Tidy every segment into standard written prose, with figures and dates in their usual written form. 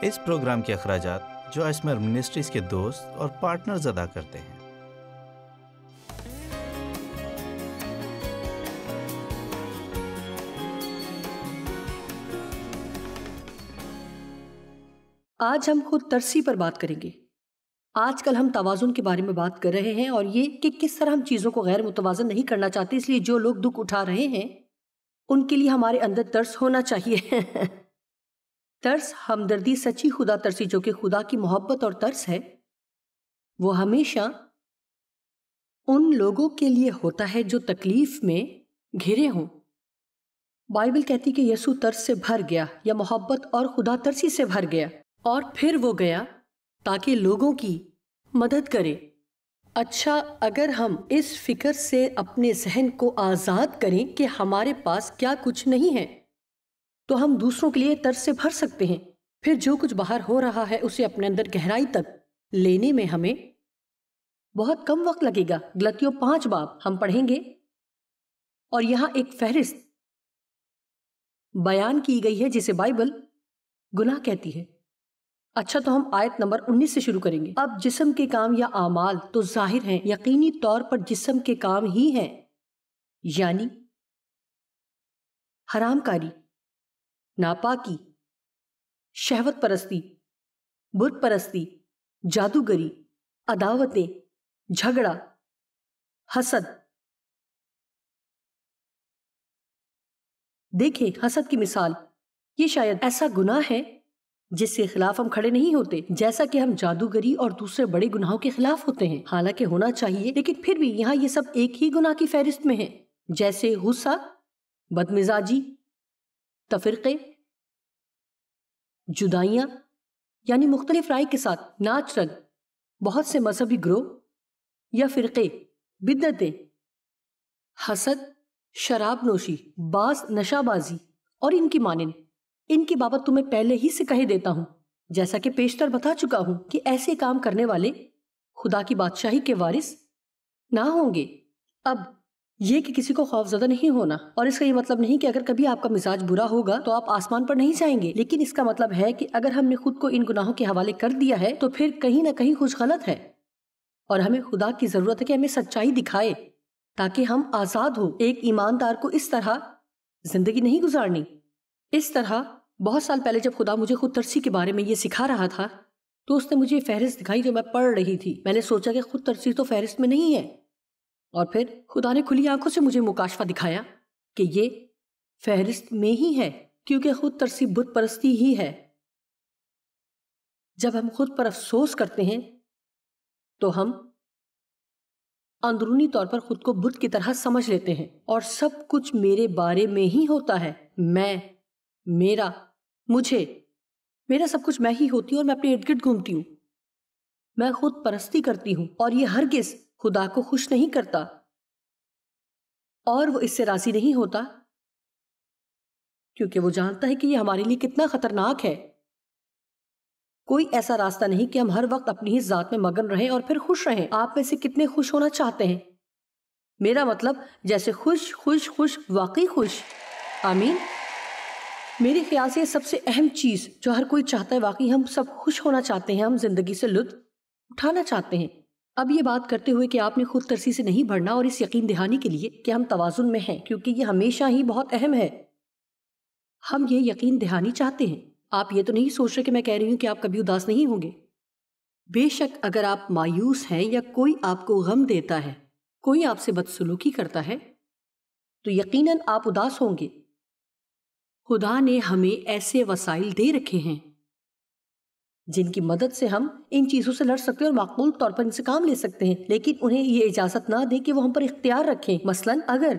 اس programme کے اخراجات جو اسمر منسٹریز کے دوست اور پارٹنرز ادا کرتے ہیں۔ آج ہم خود ترسی پر بات کریں گے۔ آج کل ہم توازن کے بارے میں بات کر رہے ہیں اور یہ کہ کس طرح ہم چیزوں کو غیر متوازن نہیں کرنا چاہتے، اس لیے جو لوگ دکھ اٹھا رہے ہیں ان کے لیے ہمارے اندر ترس ہونا چاہیے۔ ترس ہمدردی، سچی خدا ترسی جو کہ خدا کی محبت اور ترس ہے، وہ ہمیشہ ان لوگوں کے لیے ہوتا ہے جو تکلیف میں گھرے ہوں۔ بائبل کہتی کہ یسوع ترس سے بھر گیا یا محبت اور خدا ترسی سے بھر گیا، اور پھر وہ گیا تاکہ لوگوں کی مدد کرے۔ اچھا، اگر ہم اس فکر سے اپنے ذہن کو آزاد کریں کہ ہمارے پاس کیا کچھ نہیں ہے، تو ہم دوسروں کے لیے ترس سے بھر سکتے ہیں۔ پھر جو کچھ باہر ہو رہا ہے اسے اپنے اندر گہرائی تک لینے میں ہمیں بہت کم وقت لگے گا۔ غلطیوں 5 باب ہم پڑھیں گے، اور یہاں ایک فہرست بیان کی گئی ہے جسے بائبل گناہ کہتی ہے۔ اچھا، تو ہم آیت نمبر 19 سے شروع کریں گے۔ اب جسم کے کام یا اعمال تو ظاہر ہیں، یقینی طور پر جسم کے کام ہی ہیں، یعنی حرام کاری، ناپاکی، شہوت پرستی، بت پرستی، جادوگری، عداوتیں، جھگڑا، حسد۔ دیکھیں حسد کی مثال، یہ شاید ایسا گناہ ہے جس کے خلاف ہم کھڑے نہیں ہوتے، جیسا کہ ہم جادوگری اور دوسرے بڑے گناہوں کے خلاف ہوتے ہیں، حالانکہ ہونا چاہیے، لیکن پھر بھی یہاں یہ سب ایک ہی گناہ کی فہرست میں ہیں، جیسے غصہ، بدمزاجی، تفرقے، جدائیاں یعنی مختلف رائے کے ساتھ ناچ رنگ، بہت سے مذہبی گروہ یا فرقے، بدعتیں، حسد، شراب نوشی، بعض نشہ بازی اور ان کی مانند۔ ان کی بابت تمہیں پہلے ہی سے کہہ دیتا ہوں، جیسا کہ پیشتر بتا چکا ہوں، کہ ایسے کام کرنے والے خدا کی بادشاہی کے وارث نہ ہوں گے۔ اب یہ کہ کسی کو خوف زدہ نہیں ہونا، اور اس کا یہ مطلب نہیں کہ اگر کبھی آپ کا مزاج برا ہوگا تو آپ آسمان پر نہیں جائیں گے، لیکن اس کا مطلب ہے کہ اگر ہم نے خود کو ان گناہوں کے حوالے کر دیا ہے تو پھر کہیں نہ کہیں کچھ غلط ہے، اور ہمیں خدا کی ضرورت ہے کہ ہمیں سچائی دکھائے تاکہ ہم آزاد ہوں۔ ایک ایماندار کو اس طرح زندگی نہیں گزارنی۔ اس طرح بہت سال پہلے جب خدا مجھے خود ترسی کے بارے میں یہ سکھا رہا تھا تو اس نے مجھے فہرست دکھائی جو میں پڑھ رہی تھی۔ میں نے سوچا کہ خود ترسی تو فہرست میں نہیں ہے، اور پھر خدا نے کھلی آنکھوں سے مجھے مکاشفہ دکھایا کہ یہ فہرست میں ہی ہے، کیونکہ خود ترسی بت پرستی ہی ہے۔ جب ہم خود پر افسوس کرتے ہیں تو ہم اندرونی طور پر خود کو بت کی طرح سمجھ لیتے ہیں، اور سب کچھ میرے بارے میں ہی ہوتا ہے، میں، میرا، مجھے، میرا سب کچھ میں ہی ہوتی ہوں، اور میں اپنے ارد گرد گھومتی ہوں۔ میں خود پرستی کرتی ہوں، اور یہ ہرگز خدا کو خوش نہیں کرتا، اور وہ اس سے راضی نہیں ہوتا، کیونکہ وہ جانتا ہے کہ یہ ہمارے لیے کتنا خطرناک ہے۔ کوئی ایسا راستہ نہیں کہ ہم ہر وقت اپنی ہی ذات میں مگن رہیں اور پھر خوش رہیں۔ آپ میں سے کتنے خوش ہونا چاہتے ہیں؟ میرا مطلب جیسے خوش خوش خوش، واقعی خوش۔ آمین۔ میرے خیال سے یہ سب سے اہم چیز جو ہر کوئی چاہتا ہے، واقعی ہم سب خوش ہونا چاہتے ہیں، ہم زندگی سے لطف اٹھانا چاہتے ہیں۔ اب یہ بات کرتے ہوئے کہ آپ نے خود ترسی سے نہیں بڑھنا، اور اس یقین دہانی کے لیے کہ ہم توازن میں ہیں، کیونکہ یہ ہمیشہ ہی بہت اہم ہے۔ ہم یہ یقین دہانی چاہتے ہیں۔ آپ یہ تو نہیں سوچ رہے کہ میں کہہ رہی ہوں کہ آپ کبھی اداس نہیں ہوں گے۔ بے شک اگر آپ مایوس ہیں یا کوئی آپ کو غم دیتا ہے، کوئی آپ سے بدسلوکی کرتا ہے، تو یقیناً آپ اداس ہوں گے۔ خدا نے ہمیں ایسے وسائل دے رکھے ہیں جن کی مدد سے ہم ان چیزوں سے لڑ سکتے ہیں اور معقول طور پر ان سے کام لے سکتے ہیں، لیکن انہیں یہ اجازت نہ دیں کہ وہ ہم پر اختیار رکھیں۔ مثلاً اگر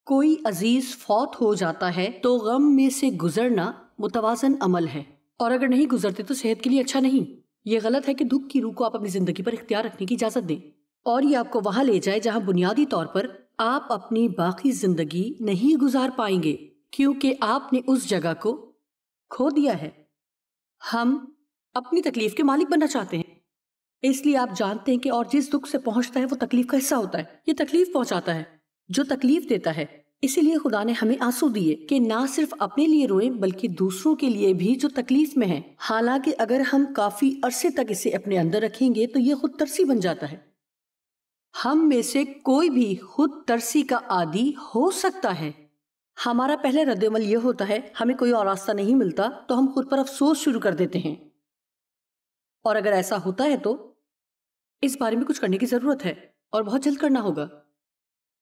کوئی عزیز فوت ہو جاتا ہے تو غم میں سے گزرنا متوازن عمل ہے، اور اگر نہیں گزرتے تو صحت کے لیے اچھا نہیں۔ یہ غلط ہے کہ دکھ کی روح کو آپ اپنی زندگی پر اختیار رکھنے کی اجازت دیں، اور یہ آپ کو وہاں لے جائے جہاں بنیادی طور پر آپ اپنی باقی زندگی نہیں گزار پائیں گے، کیونکہ آپ نے اس جگہ کو کھو دیا ہے۔ ہم اپنی تکلیف کے مالک بننا چاہتے ہیں، اس لیے آپ جانتے ہیں کہ اور جس دکھ سے پہنچتا ہے وہ تکلیف کا حصہ ہوتا ہے۔ یہ تکلیف پہنچاتا ہے، جو تکلیف دیتا ہے اسی لیے خدا نے ہمیں آنسو دیے کہ نہ صرف اپنے لیے روئیں بلکہ دوسروں کے لیے بھی جو تکلیف میں ہیں۔ حالانکہ اگر ہم کافی عرصے تک اسے اپنے اندر رکھیں گے تو یہ خود ترسی بن جاتا ہے۔ ہم میں سے کوئی بھی خود ترسی کا عادی ہو سکتا ہے۔ ہمارا پہلا رد عمل یہ ہوتا ہے، ہمیں کوئی اور راستہ نہیں ملتا تو ہم خود پر افسوس شروع کر دیتے ہیں، اور اگر ایسا ہوتا ہے تو اس بارے میں کچھ کرنے کی ضرورت ہے اور بہت جلد کرنا ہوگا۔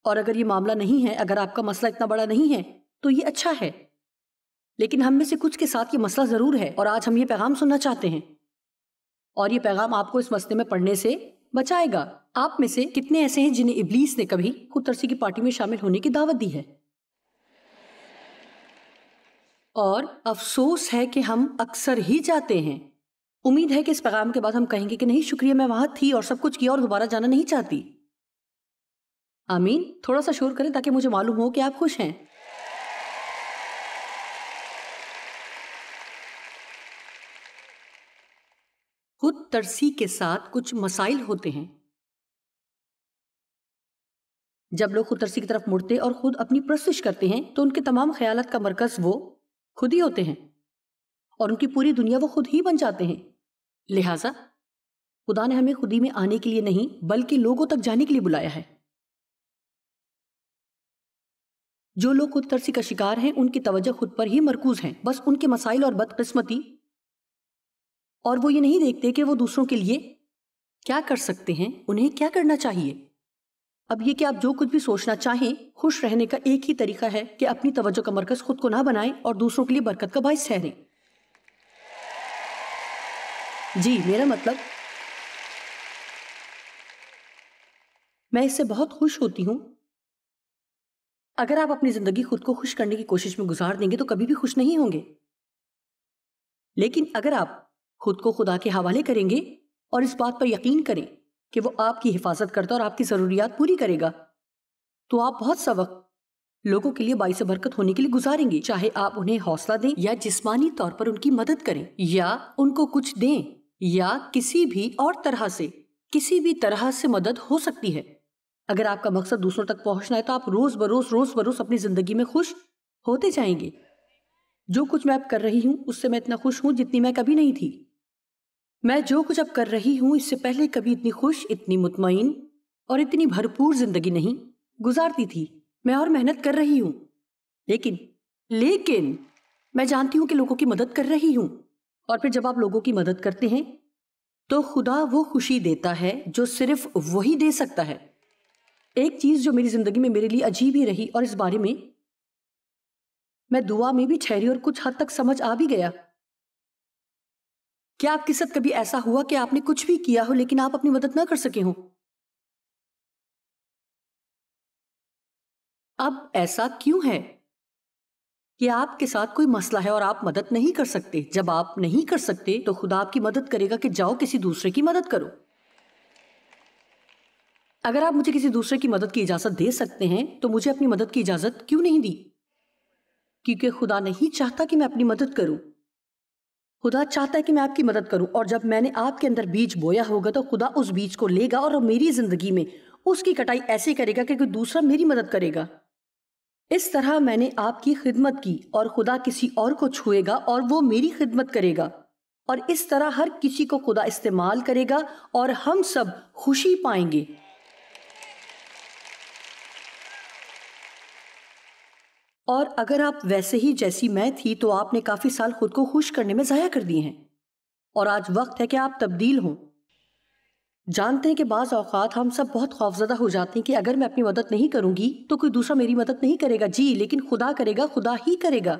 اور اگر یہ معاملہ نہیں ہے، اگر آپ کا مسئلہ اتنا بڑا نہیں ہے تو یہ اچھا ہے، لیکن ہم میں سے کچھ کے ساتھ یہ مسئلہ ضرور ہے، اور آج ہم یہ پیغام سننا چاہتے ہیں، اور یہ پیغام آپ کو اس مسئلے میں پڑنے سے بچائے گا۔ آپ میں سے کتنے ایسے ہیں جنہیں ابلیس نے کبھی خود ترسی کی پارٹی میں شامل ہونے کی دعوت دی ہے؟ اور افسوس ہے کہ ہم اکثر ہی جاتے ہیں۔ امید ہے کہ اس پیغام کے بعد ہم کہیں گے کہ نہیں شکریہ، میں وہاں تھی اور سب کچھ کیا اور دوبارہ جانا نہیں چاہتی۔ آمین۔ تھوڑا سا شور کریں تاکہ مجھے معلوم ہو کہ آپ خوش ہیں۔ خود ترسی کے ساتھ کچھ مسائل ہوتے ہیں۔ جب لوگ خود ترسی کی طرف مڑتے اور خود اپنی پرستش کرتے ہیں تو ان کے تمام خیالات کا مرکز وہ خود ہی ہوتے ہیں، اور ان کی پوری دنیا وہ خود ہی بن جاتے ہیں۔ لہٰذا خدا نے ہمیں خودی میں آنے کے لیے نہیں بلکہ لوگوں تک جانے کے لیے بلایا ہے۔ جو لوگ خود ترسی کا شکار ہیں ان کی توجہ خود پر ہی مرکوز ہیں، بس ان کے مسائل اور بدقسمتی، اور وہ یہ نہیں دیکھتے کہ وہ دوسروں کے لیے کیا کر سکتے ہیں، انہیں کیا کرنا چاہیے۔ اب یہ کہ آپ جو کچھ بھی سوچنا چاہیں، خوش رہنے کا ایک ہی طریقہ ہے کہ اپنی توجہ کا مرکز خود کو نہ بنائیں اور دوسروں کے لیے برکت کا باعث ٹھہریں۔ جی، میرا مطلب میں اس سے بہت خوش ہوتی ہوں۔ اگر آپ اپنی زندگی خود کو خوش کرنے کی کوشش میں گزار دیں گے تو کبھی بھی خوش نہیں ہوں گے، لیکن اگر آپ خود کو خدا کے حوالے کریں گے اور اس بات پر یقین کریں کہ وہ آپ کی حفاظت کرتا اور آپ کی ضروریات پوری کرے گا، تو آپ بہت سا وقت لوگوں کے لیے باعث برکت ہونے کے لیے گزاریں گے، چاہے آپ انہیں حوصلہ دیں یا جسمانی طور پر ان کی مدد کریں یا ان کو کچھ دیں یا کسی بھی طرح سے مدد ہو سکتی ہے۔ اگر آپ کا مقصد دوسروں تک پہنچنا ہے تو آپ روز بروز اپنی زندگی میں خوش ہوتے جائیں گے۔ جو کچھ میں اب کر رہی ہوں اس سے میں اتنا خوش ہوں جتنی میں کبھی نہیں تھی۔ میں جو کچھ اب کر رہی ہوں اس سے پہلے کبھی اتنی خوش، اتنی مطمئن اور اتنی بھرپور زندگی نہیں گزارتی تھی۔ میں اور محنت کر رہی ہوں، لیکن میں جانتی ہوں کہ لوگوں کی مدد کر رہی ہوں، اور پھر جب آپ لوگوں کی مدد کرتے ہیں تو خدا وہ خوشی دیتا ہے جو صرف وہی دے سکتا ہے۔ ایک چیز جو میری زندگی میں میرے لیے عجیب ہی رہی، اور اس بارے میں دعا میں بھی ٹھہری اور کچھ حد تک سمجھ آ بھی گیا۔ کیا آپ کے ساتھ کبھی ایسا ہوا کہ آپ نے کچھ بھی کیا ہو لیکن آپ اپنی مدد نہ کر سکے ہوں؟ اب ایسا کیوں ہے کہ آپ کے ساتھ کوئی مسئلہ ہے اور آپ مدد نہیں کر سکتے؟ جب آپ نہیں کر سکتے تو خدا آپ کی مدد کرے گا کہ جاؤ کسی دوسرے کی مدد کرو۔ اگر آپ مجھے کسی دوسرے کی مدد کی اجازت دے سکتے ہیں تو مجھے اپنی مدد کی اجازت کیوں نہیں دی؟ کیونکہ خدا نہیں چاہتا کہ میں اپنی مدد کروں، خدا چاہتا ہے کہ میں آپ کی مدد کروں، اور جب میں نے آپ کے اندر بیج بویا ہوگا تو خدا اس بیج کو لے گا اور میری زندگی میں اس کی کٹائی ایسے کرے گا کہ کوئی دوسرا میری مدد کرے گا۔ اس طرح میں نے آپ کی خدمت کی اور خدا کسی اور کو چھوئے گا اور وہ میری خدمت کرے گا، اور اس طرح ہر کسی کو خدا استعمال کرے گا اور ہم سب خوشی پائیں گے۔ اور اگر آپ ویسے ہی جیسی میں تھی تو آپ نے کافی سال خود کو خوش کرنے میں ضائع کر دیے ہیں، اور آج وقت ہے کہ آپ تبدیل ہوں۔ جانتے ہیں کہ بعض اوقات ہم سب بہت خوفزدہ ہو جاتے ہیں کہ اگر میں اپنی مدد نہیں کروں گی تو کوئی دوسرا میری مدد نہیں کرے گا۔ جی، لیکن خدا کرے گا، خدا ہی کرے گا۔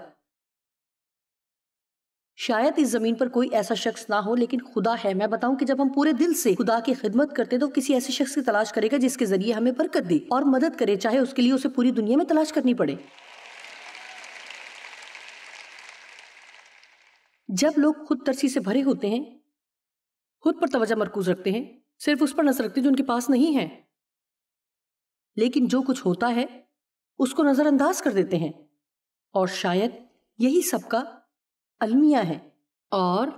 شاید اس زمین پر کوئی ایسا شخص نہ ہو لیکن خدا ہے۔ میں بتاؤں کہ جب ہم پورے دل سے خدا کی خدمت کرتے تو کسی ایسے شخص کی تلاش کرے گا جس کے ذریعے ہمیں برکت دے اور مدد کرے، چاہے اس کے لیے اسے پوری دنیا میں تلاش کرنی پڑے۔ جب لوگ خود ترسی سے بھرے ہوتے ہیں، خود پر توجہ مرکوز رکھتے ہیں، صرف اس پر نظر رکھتے ہیں جو ان کے پاس نہیں ہے، لیکن جو کچھ ہوتا ہے اس کو نظر انداز کر دیتے ہیں، اور شاید یہی سب کا المیہ ہے، اور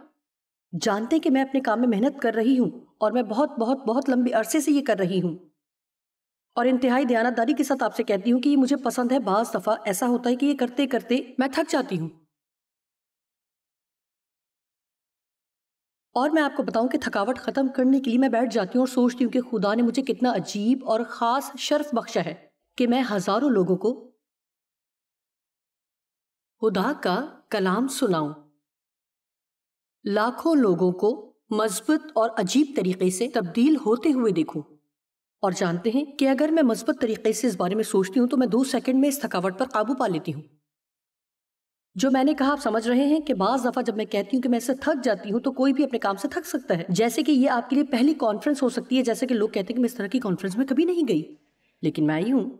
جانتے کہ میں اپنے کام میں محنت کر رہی ہوں اور میں بہت بہت بہت لمبے عرصے سے یہ کر رہی ہوں، اور انتہائی دیانتداری کے ساتھ آپ سے کہتی ہوں کہ یہ مجھے پسند ہے. بعض دفعہ ایسا ہوتا ہے کہ یہ کرتے کرتے میں تھک جاتی ہوں. اور میں آپ کو بتاؤں کہ تھکاوٹ ختم کرنے کے لیے میں بیٹھ جاتی ہوں اور سوچتی ہوں کہ خدا نے مجھے کتنا عجیب اور خاص شرف بخشا ہے کہ میں ہزاروں لوگوں کو خدا کا کلام سناؤں، لاکھوں لوگوں کو مثبت اور عجیب طریقے سے تبدیل ہوتے ہوئے دیکھوں. اور جانتے ہیں کہ اگر میں مثبت طریقے سے اس بارے میں سوچتی ہوں تو میں 2 سیکنڈ میں اس تھکاوٹ پر قابو پا لیتی ہوں. جو میں نے کہا آپ سمجھ رہے ہیں کہ بعض دفعہ جب میں کہتی ہوں کہ میں اس سے تھک جاتی ہوں تو کوئی بھی اپنے کام سے تھک سکتا ہے. جیسے کہ یہ آپ کے لیے پہلی کانفرنس ہو سکتی ہے، جیسے کہ لوگ کہتے ہیں کہ میں اس طرح کی کانفرنس میں کبھی نہیں گئی، لیکن میں آئی ہوں.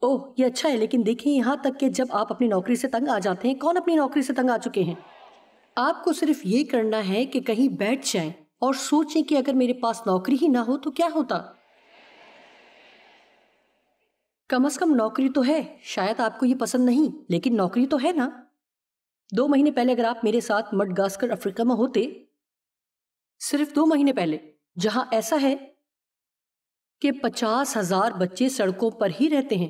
اوہ یہ اچھا ہے، لیکن دیکھیں یہاں تک کہ جب آپ اپنی نوکری سے تنگ آ جاتے ہیں، کون اپنی نوکری سے تنگ آ چکے ہیں؟ آپ کو صرف یہ کرنا ہے کہ کہیں بیٹھ جائیں اور سوچیں کہ اگر میرے پاس نوکری ہی نہ ہو تو کیا ہوتا. کم از کم نوکری تو ہے. شاید آپ کو یہ پسند نہیں، لیکن نوکری تو ہے نا. 2 مہینے پہلے اگر آپ میرے ساتھ مڈغاسکر افریقہ میں ہوتے، صرف 2 مہینے پہلے، جہاں ایسا ہے کہ 50,000 بچے سڑکوں پر ہی رہتے ہیں،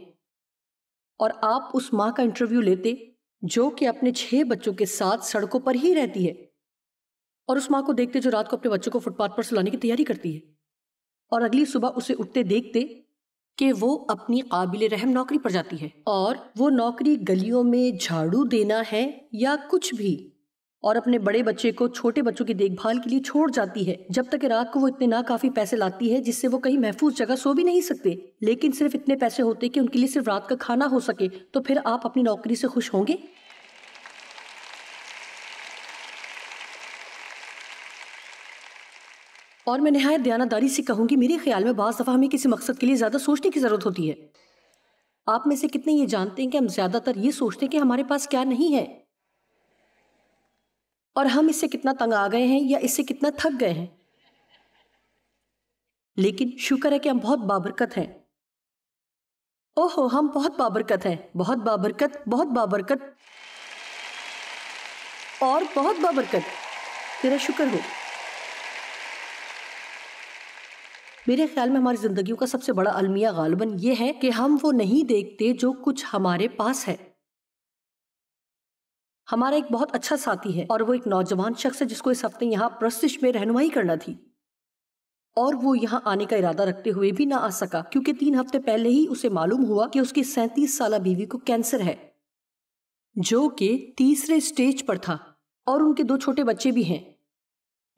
اور آپ اس ماں کا انٹرویو لیتے جو کہ اپنے 6 بچوں کے ساتھ سڑکوں پر ہی رہتی ہے، اور اس ماں کو دیکھتے جو رات کو اپنے بچوں کو فٹ پاتھ پر سلانے کی تیاری کرتی ہے، اور اگلی صبح اسے اٹھتے دیکھتے کہ وہ اپنی قابل رحم نوکری پر جاتی ہے، اور وہ نوکری گلیوں میں جھاڑو دینا ہے یا کچھ بھی، اور اپنے بڑے بچے کو چھوٹے بچوں کی دیکھ بھال کے لیے چھوڑ جاتی ہے جب تک کہ رات کو وہ اتنے ناکافی پیسے لاتی ہے جس سے وہ کہیں محفوظ جگہ سو بھی نہیں سکتے، لیکن صرف اتنے پیسے ہوتے کہ ان کے لیے صرف رات کا کھانا ہو سکے. تو پھر آپ اپنی نوکری سے خوش ہوں گے؟ اور میں نہایت دیانتداری سے کہوں گی، میرے خیال میں بعض دفعہ ہمیں کسی مقصد کے لیے زیادہ سوچنے کی ضرورت ہوتی ہے. آپ میں سے کتنے یہ جانتے ہیں کہ ہم زیادہ تر یہ سوچتے ہیں کہ ہمارے پاس کیا نہیں ہے، اور ہم اس سے کتنا تنگ آ گئے ہیں یا اس سے کتنا تھک گئے ہیں. لیکن شکر ہے کہ ہم بہت بابرکت ہیں. اوہو ہم بہت بابرکت ہیں، بہت بابرکت، بہت بابرکت اور بہت بابرکت. تیرا شکر ہو. میرے خیال میں ہماری زندگیوں کا سب سے بڑا المیہ غالباً یہ ہے کہ ہم وہ نہیں دیکھتے جو کچھ ہمارے پاس ہے. ہمارا ایک بہت اچھا ساتھی ہے، اور وہ ایک نوجوان شخص ہے جس کو اس ہفتے یہاں پرستش میں رہنمائی کرنا تھی، اور وہ یہاں آنے کا ارادہ رکھتے ہوئے بھی نہ آ سکا کیونکہ 3 ہفتے پہلے ہی اسے معلوم ہوا کہ اس کی 37 سالہ بیوی کو کینسر ہے، جو کہ 3رے سٹیج پر تھا، اور ان کے 2 چھوٹے بچے بھی ہیں.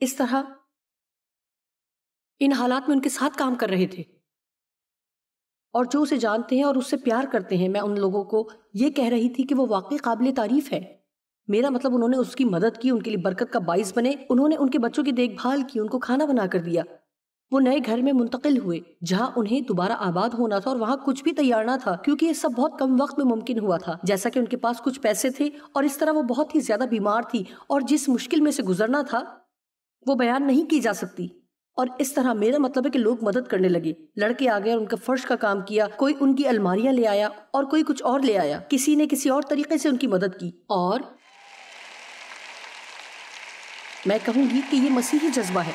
اس طرح ان حالات میں ان کے ساتھ کام کر رہے تھے، اور جو اسے جانتے ہیں اور اس سے پیار کرتے ہیں، میں ان لوگوں کو یہ کہہ رہی تھی کہ وہ واقعی قابل تعریف ہے. میرا مطلب انہوں نے اس کی مدد کی، ان کے لیے برکت کا باعث بنے، انہوں نے ان کے بچوں کی دیکھ بھال کی، ان کو کھانا بنا کر دیا. وہ نئے گھر میں منتقل ہوئے جہاں انہیں دوبارہ آباد ہونا تھا، اور وہاں کچھ بھی تیار نہ تھا کیونکہ یہ سب بہت کم وقت میں ممکن ہوا تھا. جیسا کہ ان کے پاس کچھ پیسے تھے، اور اس طرح وہ بہت ہی زیادہ بیمار تھی، اور جس مشکل میں سے گزرنا تھا وہ بیان نہیں کی جا سکتی. اور اس طرح میرا مطلب ہے کہ لوگ مدد کرنے لگے. لڑکے آ گئے اور ان کا فرش کا کام کیا، کوئی ان کی الماریاں لے آیا اور کوئی کچھ اور لے آیا، کسی نے کسی اور طریقے سے ان کی مدد کی. اور میں کہوں گی کہ یہ مسیحی جذبہ ہے.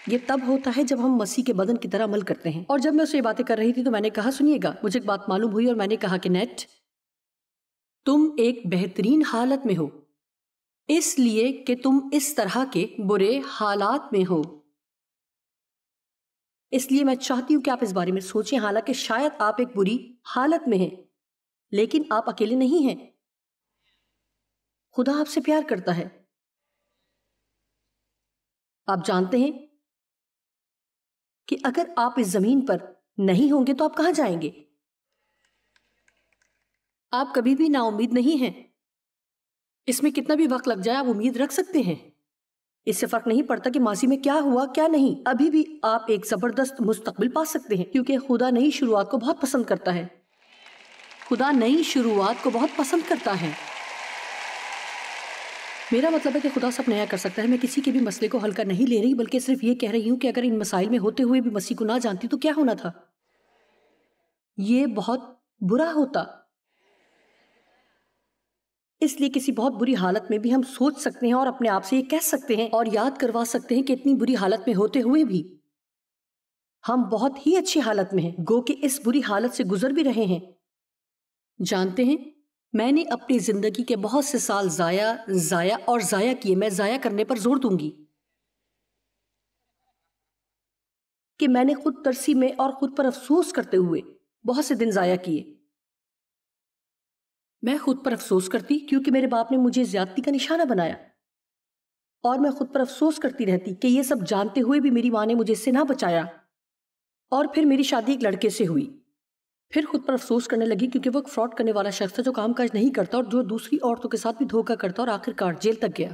یہ تب ہوتا ہے جب ہم مسیح کے بدن کی طرح عمل کرتے ہیں. اور جب میں اسے یہ باتیں کر رہی تھی تو میں نے کہا سنیے گا، مجھے ایک بات معلوم ہوئی، اور میں نے کہا کہ نیٹ تم ایک بہترین حالت میں ہو اس لیے کہ تم اس طرح کے برے حالات میں ہو. اس لیے میں چاہتی ہوں کہ آپ اس بارے میں سوچیں. حالانکہ شاید آپ ایک بری حالت میں ہیں، لیکن آپ اکیلے نہیں ہیں. خدا آپ سے پیار کرتا ہے. آپ جانتے ہیں کہ اگر آپ اس زمین پر نہیں ہوں گے تو آپ کہاں جائیں گے؟ آپ کبھی بھی نا امید نہیں ہیں. اس میں کتنا بھی وقت لگ جائے آپ امید رکھ سکتے ہیں. اس سے فرق نہیں پڑتا کہ ماضی میں کیا ہوا کیا نہیں، ابھی بھی آپ ایک زبردست مستقبل پا سکتے ہیں، کیونکہ خدا نئی شروعات کو بہت پسند کرتا ہے. خدا نئی شروعات کو بہت پسند کرتا ہے. میرا مطلب ہے کہ خدا سب نیا کر سکتا ہے. میں کسی کے بھی مسئلے کو ہلکا نہیں لے رہی، بلکہ صرف یہ کہہ رہی ہوں کہ اگر ان مسائل میں ہوتے ہوئے بھی مسیح کو نہ جانتی تو کیا ہونا تھا؟ یہ بہت برا ہوتا. اس لیے کسی بہت بری حالت میں بھی ہم سوچ سکتے ہیں اور اپنے آپ سے یہ کہہ سکتے ہیں اور یاد کروا سکتے ہیں کہ اتنی بری حالت میں ہوتے ہوئے بھی ہم بہت ہی اچھی حالت میں ہیں، گو کہ اس بری حالت سے گزر بھی رہے ہیں۔ جانتے ہیں، میں نے اپنی زندگی کے بہت سے سال ضائع کیے۔ میں ضائع کرنے پر زور دوں گی کہ میں نے خود ترسی میں اور خود پر افسوس کرتے ہوئے بہت سے دن ضائع کیے۔ میں خود پر افسوس کرتی کیونکہ میرے باپ نے مجھے زیادتی کا نشانہ بنایا، اور میں خود پر افسوس کرتی رہتی کہ یہ سب جانتے ہوئے بھی میری ماں نے مجھے اس سے نہ بچایا، اور پھر میری شادی ایک لڑکے سے ہوئی۔ پھر خود پر افسوس کرنے لگی کیونکہ وہ ایک فراڈ کرنے والا شخص تھا جو کام کاج نہیں کرتا اور جو دوسری عورتوں کے ساتھ بھی دھوکہ کرتا اور آخر کار جیل تک گیا۔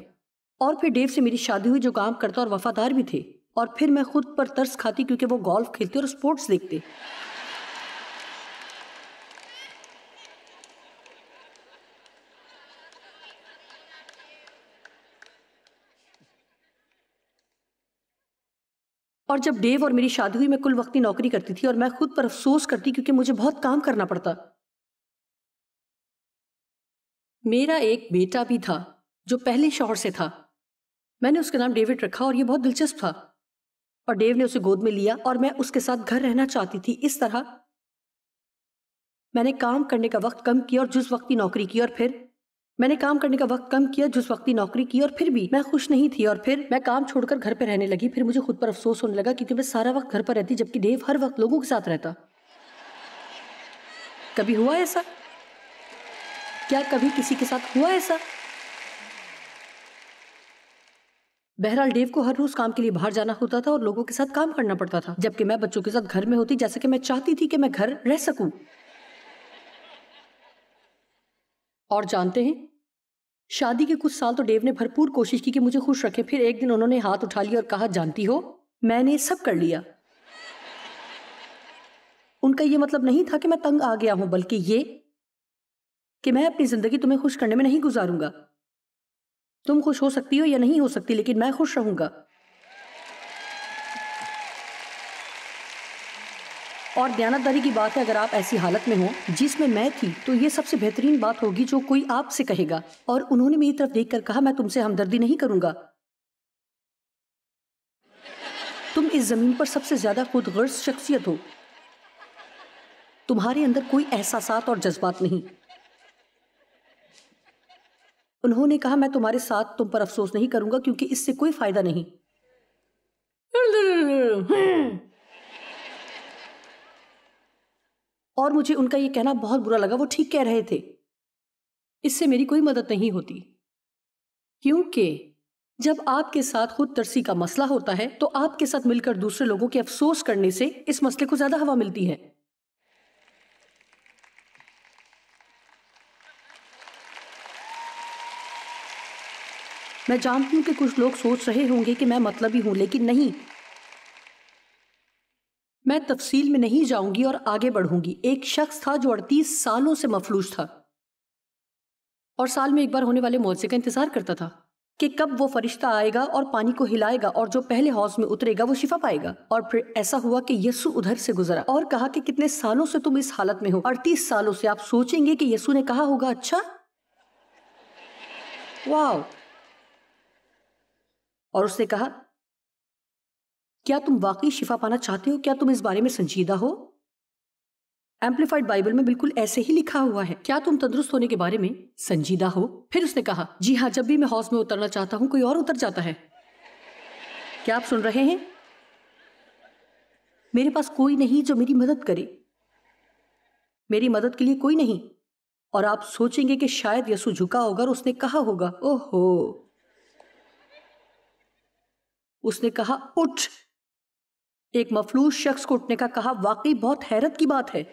اور پھر ڈیو سے میری شادی ہوئی جو کام کرتا اور وفادار بھی تھے، اور پھر میں خود پر ترس کھاتی کیونکہ وہ گولف کھیلتے اور سپورٹس دیکھتے۔ اور جب ڈیو اور میری شادی ہوئی میں کل وقتی نوکری کرتی تھی اور میں خود پر افسوس کرتی کیونکہ مجھے بہت کام کرنا پڑتا۔ میرا ایک بیٹا بھی تھا جو پہلے شوہر سے تھا، میں نے اس کا نام ڈیوڈ رکھا اور یہ بہت دلچسپ تھا، اور ڈیو نے اسے گود میں لیا اور میں اس کے ساتھ گھر رہنا چاہتی تھی۔ اس طرح میں نے کام کرنے کا وقت کم کیا اور جز وقتی نوکری کی، اور پھر میں نے کام کرنے کا وقت کم کیا، جز وقتی نوکری کی، اور پھر بھی میں خوش نہیں تھی، اور پھر میں کام چھوڑ کر گھر پہ رہنے لگی۔ پھر مجھے خود پر افسوس ہونے لگا کیونکہ میں سارا وقت گھر پر رہتی جبکہ ڈیو ہر وقت لوگوں کے ساتھ رہتا۔ کبھی ہوا ایسا؟ کیا کبھی کسی کے ساتھ ہوا ایسا؟ بہرحال ڈیو کو ہر روز کام کے لیے باہر جانا ہوتا تھا اور لوگوں کے ساتھ کام کرنا پڑتا تھا، جبکہ میں بچوں کے ساتھ گھر میں ہوتی جیسا کہ میں چاہتی تھی کہ میں گھر رہ سکوں۔ اور جانتے ہیں، شادی کے کچھ سال تو ڈیو نے بھرپور کوشش کی کہ مجھے خوش رکھے۔ پھر ایک دن انہوں نے ہاتھ اٹھا لیا اور کہا، جانتی ہو، میں نے سب کر لیا۔ ان کا یہ مطلب نہیں تھا کہ میں تنگ آ گیا ہوں، بلکہ یہ کہ میں اپنی زندگی تمہیں خوش کرنے میں نہیں گزاروں گا۔ تم خوش ہو سکتی ہو یا نہیں ہو سکتی، لیکن میں خوش رہوں گا۔ اور دیانتداری کی بات ہے، اگر آپ ایسی حالت میں ہوں جس میں تھی تو یہ سب سے بہترین بات ہوگی جو کوئی آپ سے کہے گا۔ اور انہوں نے میری طرف دیکھ کر کہا، میں تم سے ہمدردی نہیں کروں گا۔ تم اس زمین پر سب سے زیادہ خود غرض شخصیت ہو، تمہارے اندر کوئی احساسات اور جذبات نہیں۔ انہوں نے کہا، میں تمہارے ساتھ تم پر افسوس نہیں کروں گا کیونکہ اس سے کوئی فائدہ نہیں۔ اور مجھے ان کا یہ کہنا بہت برا لگا۔ وہ ٹھیک کہہ رہے تھے، اس سے میری کوئی مدد نہیں ہوتی، کیونکہ جب آپ کے ساتھ خود ترسی کا مسئلہ ہوتا ہے تو آپ کے ساتھ مل کر دوسرے لوگوں کے افسوس کرنے سے اس مسئلے کو زیادہ ہوا ملتی ہے۔ میں جانتی ہوں کہ کچھ لوگ سوچ رہے ہوں گے کہ میں مطلبی ہوں، لیکن نہیں، میں تفصیل میں نہیں جاؤں گی اور آگے بڑھوں گی۔ ایک شخص تھا جو 38 سالوں سے مفلوج تھا اور سال میں ایک بار ہونے والے معجزے کا انتظار کرتا تھا کہ کب وہ فرشتہ آئے گا اور پانی کو ہلائے گا اور جو پہلے حوض میں اترے گا وہ شفا پائے گا۔ اور پھر ایسا ہوا کہ یسوع ادھر سے گزرا اور کہا کہ کتنے سالوں سے تم اس حالت میں ہو؟ 38 سالوں سے۔ آپ سوچیں گے کہ یسوع نے کہا ہوگا، اچھا، واو۔ اور اس نے کہا، کیا تم واقعی شفا پانا چاہتے ہو؟ کیا تم اس بارے میں سنجیدہ ہو؟ ایمپلیفائڈ بائبل میں بالکل ایسے ہی لکھا ہوا ہے، کیا تم تندرست ہونے کے بارے میں سنجیدہ ہو؟ پھر اس نے کہا، جی ہاں، جب بھی میں حوض میں اترنا چاہتا ہوں کوئی اور اتر جاتا ہے۔ کیا آپ سن رہے ہیں؟ میرے پاس کوئی نہیں جو میری مدد کرے، میری مدد کے لیے کوئی نہیں۔ اور آپ سوچیں گے کہ شاید یسوع جھکا ہوگا اور اس نے کہا ہوگا، اوہو، اس نے کہا، اٹھ۔ ایک مفلوج شخص کو اٹھنے کا کہا واقعی بہت حیرت کی بات ہے،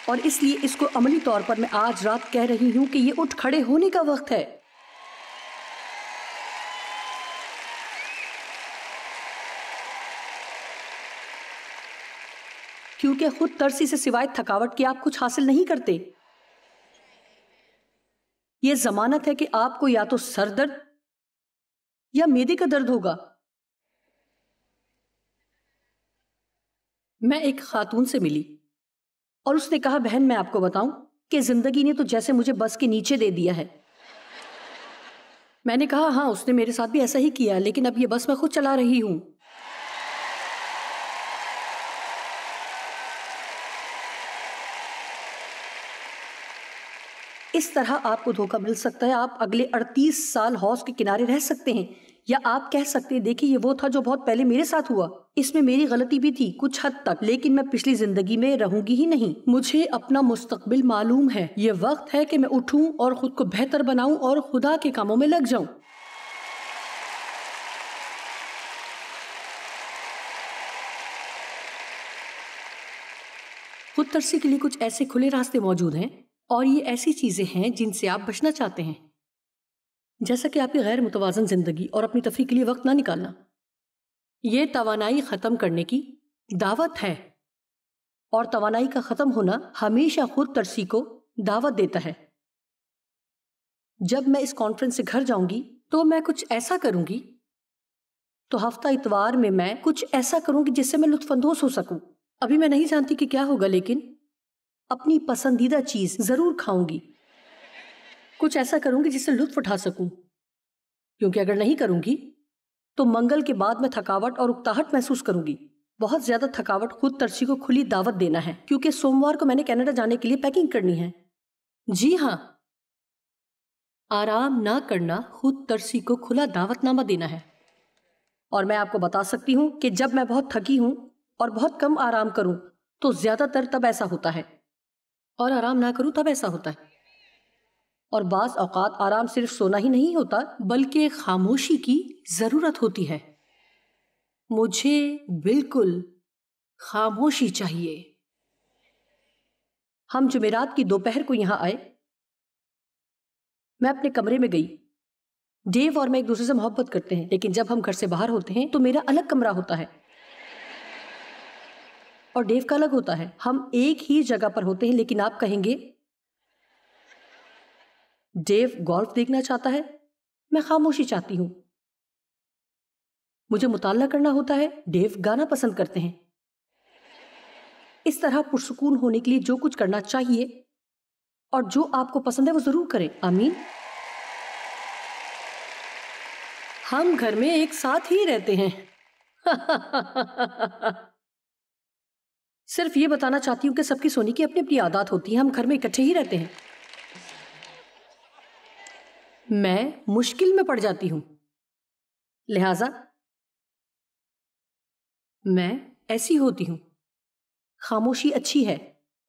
اور اس لیے اس کو عملی طور پر میں آج رات کہہ رہی ہوں کہ یہ اٹھ کھڑے ہونے کا وقت ہے۔ کیونکہ خود ترسی سے سوائے تھکاوٹ کے آپ کچھ حاصل نہیں کرتے۔ یہ ضمانت ہے کہ آپ کو یا تو سر درد یا معدے کا درد ہوگا۔ میں ایک خاتون سے ملی اور اس نے کہا، بہن میں آپ کو بتاؤں، کہ زندگی نے تو جیسے مجھے بس کے نیچے دے دیا ہے۔ میں نے کہا ہاں اس نے میرے ساتھ بھی ایسا ہی کیا، لیکن اب یہ بس میں خود چلا رہی ہوں۔ اس طرح آپ کو دھوکہ مل سکتا ہے، آپ اگلے 38 سال حوض کے کنارے رہ سکتے ہیں، یا آپ کہہ سکتے ہیں دیکھیں یہ وہ تھا جو بہت پہلے میرے ساتھ ہوا، اس میں میری غلطی بھی تھی کچھ حد تک، لیکن میں پچھلی زندگی میں رہوں گی ہی نہیں۔ مجھے اپنا مستقبل معلوم ہے، یہ وقت ہے کہ میں اٹھوں اور خود کو بہتر بناؤں اور خدا کے کاموں میں لگ جاؤں۔ خود ترسی کے لیے کچھ ایسے کھلے راستے موجود ہیں، اور یہ ایسی چیزیں ہیں جن سے آپ بچنا چاہتے ہیں، جیسا کہ آپ کی غیر متوازن زندگی اور اپنی تفریح کے لیے وقت نہ نکالنا۔ یہ توانائی ختم کرنے کی دعوت ہے، اور توانائی کا ختم ہونا ہمیشہ خود ترسی کو دعوت دیتا ہے۔ جب میں اس کانفرنس سے گھر جاؤں گی تو میں کچھ ایسا کروں گی، تو ہفتہ اتوار میں کچھ ایسا کروں گی جس سے میں لطف اندوز ہو سکوں۔ ابھی میں نہیں جانتی کہ کیا ہوگا، لیکن اپنی پسندیدہ چیز ضرور کھاؤں گی، کچھ ایسا کروں گی جس سے لطف اٹھا سکوں، کیونکہ اگر نہیں کروں گی تو منگل کے بعد میں تھکاوٹ اور اکتاہٹ محسوس کروں گی۔ بہت زیادہ تھکاوٹ خود ترسی کو کھلی دعوت دینا ہے، کیونکہ سوموار کو میں نے کینیڈا جانے کے لیے پیکنگ کرنی ہے۔ جی ہاں، آرام نہ کرنا خود ترسی کو کھلا دعوت نامہ دینا ہے۔ اور میں آپ کو بتا سکتی ہوں کہ جب میں بہت تھکی ہوں اور بہت کم آرام کروں تو زیادہ تر تب ایسا ہوتا ہے، اور آرام نہ کروں تب ایسا ہوتا ہے۔ اور بعض اوقات آرام صرف سونا ہی نہیں ہوتا، بلکہ خاموشی کی ضرورت ہوتی ہے۔ مجھے بالکل خاموشی چاہیے۔ ہم جمعرات کی دوپہر کو یہاں آئے، میں اپنے کمرے میں گئی۔ ڈیو اور میں ایک دوسرے سے محبت کرتے ہیں، لیکن جب ہم گھر سے باہر ہوتے ہیں تو میرا الگ کمرہ ہوتا ہے اور ڈیو کا الگ ہوتا ہے۔ ہم ایک ہی جگہ پر ہوتے ہیں، لیکن آپ کہیں گے ڈیو گولف دیکھنا چاہتا ہے، میں خاموشی چاہتی ہوں۔ مجھے مطالعہ کرنا ہوتا ہے، ڈیو گانا پسند کرتے ہیں۔ اس طرح پرسکون ہونے کے لیے جو کچھ کرنا چاہیے اور جو آپ کو پسند ہے وہ ضرور کریں۔ آمین۔ ہم گھر میں ایک ساتھ ہی رہتے ہیں۔ صرف یہ بتانا چاہتی ہوں کہ سب کی سونے کی اپنی اپنی عادات ہوتی ہیں، ہم گھر میں اکٹھے ہی رہتے ہیں۔ میں مشکل میں پڑ جاتی ہوں، لہذا میں ایسی ہوتی ہوں۔ خاموشی اچھی ہے،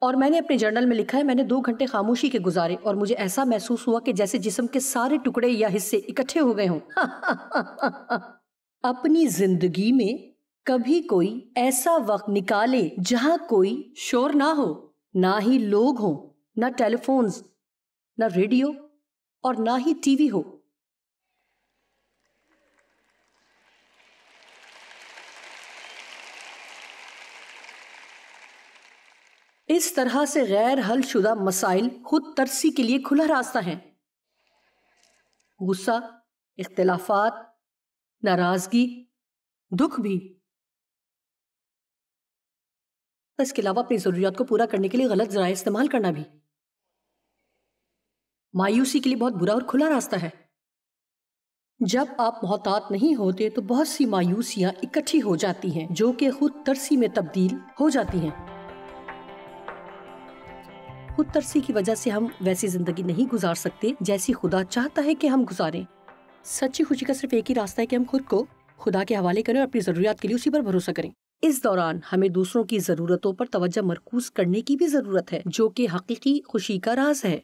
اور میں نے اپنے جرنل میں لکھا ہے میں نے 2 گھنٹے خاموشی کے گزارے اور مجھے ایسا محسوس ہوا کہ جیسے جسم کے سارے ٹکڑے یا حصے اکٹھے ہو گئے ہوں۔ اپنی زندگی میں کبھی کوئی ایسا وقت نکالے جہاں کوئی شور نہ ہو، نہ ہی لوگ ہوں، نہ ٹیلی فونز، نہ ریڈیو، اور نہ ہی ٹی وی ہو۔ اس طرح سے غیر حل شدہ مسائل خود ترسی کے لیے کھلا راستہ ہیں۔ غصہ، اختلافات، ناراضگی، دکھ بھی۔ اس کے علاوہ اپنی ضروریات کو پورا کرنے کے لیے غلط ذرائع استعمال کرنا بھی۔ مایوسی کے لیے بہت برا اور کھلا راستہ ہے۔ جب آپ محتاط نہیں ہوتے تو بہت سی مایوسیاں اکٹھی ہو جاتی ہیں جو کہ خود ترسی میں تبدیل ہو جاتی ہیں۔ خود ترسی کی وجہ سے ہم ویسی زندگی نہیں گزار سکتے جیسی خدا چاہتا ہے کہ ہم گزاریں۔ سچی خوشی کا صرف ایک ہی راستہ ہے کہ ہم خود کو خدا کے حوالے کریں اور اپنی ضروریات کے لیے اسی پر بھروسہ کریں۔ اس دوران ہمیں دوسروں کی ضرورتوں پر توجہ مرکوز کرنے کی بھی ضرورت ہے، جو کہ حقیقی خوشی کا راز ہے۔